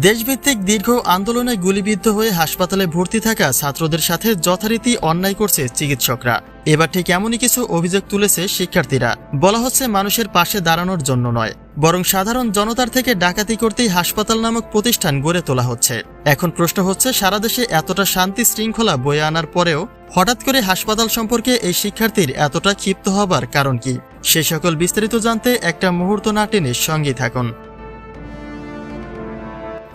দেশভিত্তিক দীর্ঘ আন্দোলনে গুলিবিদ্ধ হয়ে হাসপাতালে ভর্তি থাকা ছাত্রদের সাথে যথারীতি অন্যায় করছে চিকিৎসকরা। এবার ঠিক এমনই কিছু অভিযোগ তুলেছে শিক্ষার্থীরা। বলা হচ্ছে মানুষের পাশে দাঁড়ানোর জন্য নয়, বরং সাধারণ জনতার থেকে ডাকাতি করতেই হাসপাতাল নামক প্রতিষ্ঠান গড়ে তোলা হচ্ছে। এখন প্রশ্ন হচ্ছে, সারা দেশে এতটা শান্তি শৃঙ্খলা বয়ে আনার পরেও হঠাৎ করে হাসপাতাল সম্পর্কে এই শিক্ষার্থীর এতটা ক্ষিপ্ত হবার কারণ কি? সে সকল বিস্তারিত জানতে একটা মুহূর্ত না টেনে সঙ্গেই থাকুন।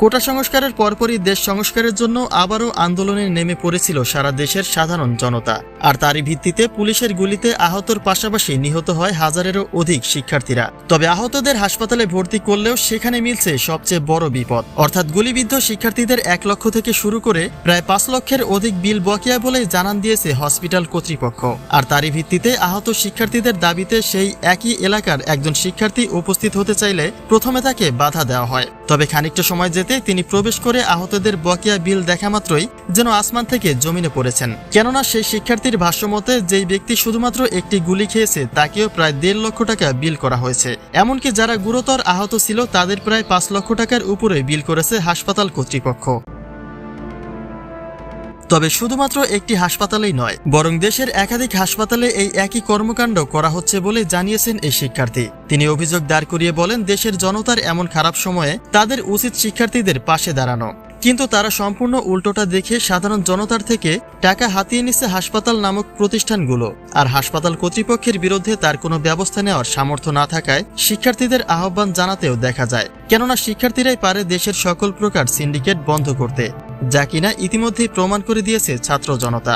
কোটা সংস্কারের পরপরই দেশ সংস্কারের জন্য আবারও আন্দোলনে নেমে পড়েছিল সারা দেশের সাধারণ জনতা। আর তারই ভিত্তিতে পুলিশের গুলিতে আহতর পাশাপাশি নিহত হয় হাজারেরও অধিক শিক্ষার্থীরা। তবে আহতদের হাসপাতালে ভর্তি করলেও সেখানে মিলছে সবচেয়ে বড় বিপদ, অর্থাৎ গুলিবিদ্ধ শিক্ষার্থীদের 1 লক্ষ থেকে শুরু করে প্রায় 5 লক্ষের অধিক বিল বকেয়া বলে জানান দিয়েছে হসপিটাল কর্তৃপক্ষ। আর তারই ভিত্তিতে আহত শিক্ষার্থীদের দাবিতে সেই একই এলাকার একজন শিক্ষার্থী উপস্থিত হতে চাইলে প্রথমে তাকে বাধা দেওয়া হয়। তবে খানিকটা সময় যেতে তিনি প্রবেশ করে আহতদের বকেয়া বিল দেখা মাত্রই যেন আসমান থেকে জমিনে পড়েছেন। কেননা সেই শিক্ষার্থীর ভাষ্যমতে যেই ব্যক্তি শুধুমাত্র একটি গুলি খেয়েছে তাকেও প্রায় 1.5 লক্ষ টাকা বিল করা হয়েছে। এমনকি যারা গুরুতর আহত ছিল তাদের প্রায় 5 লক্ষ টাকার উপরে বিল করেছে হাসপাতাল কর্তৃপক্ষ। তবে শুধুমাত্র একটি হাসপাতালেই নয়, বরং দেশের একাধিক হাসপাতালে এই একই কর্মকাণ্ড করা হচ্ছে বলে জানিয়েছেন এই শিক্ষার্থী। তিনি অভিযোগ দাঁড় করিয়ে বলেন, দেশের জনতার এমন খারাপ সময়ে তাদের উচিত শিক্ষার্থীদের পাশে দাঁড়ানো, কিন্তু তারা সম্পূর্ণ উল্টোটা দেখে সাধারণ জনতার থেকে টাকা হাতিয়ে নিচ্ছে হাসপাতাল নামক প্রতিষ্ঠানগুলো। আর হাসপাতাল কর্তৃপক্ষের বিরুদ্ধে তার কোনো ব্যবস্থা নেওয়ার সামর্থ্য না থাকায় শিক্ষার্থীদের আহ্বান জানাতেও দেখা যায়। কেননা শিক্ষার্থীরাই পারে দেশের সকল প্রকার সিন্ডিকেট বন্ধ করতে, যা কিনা ইতিমধ্যেই প্রমাণ করে দিয়েছে ছাত্র জনতা।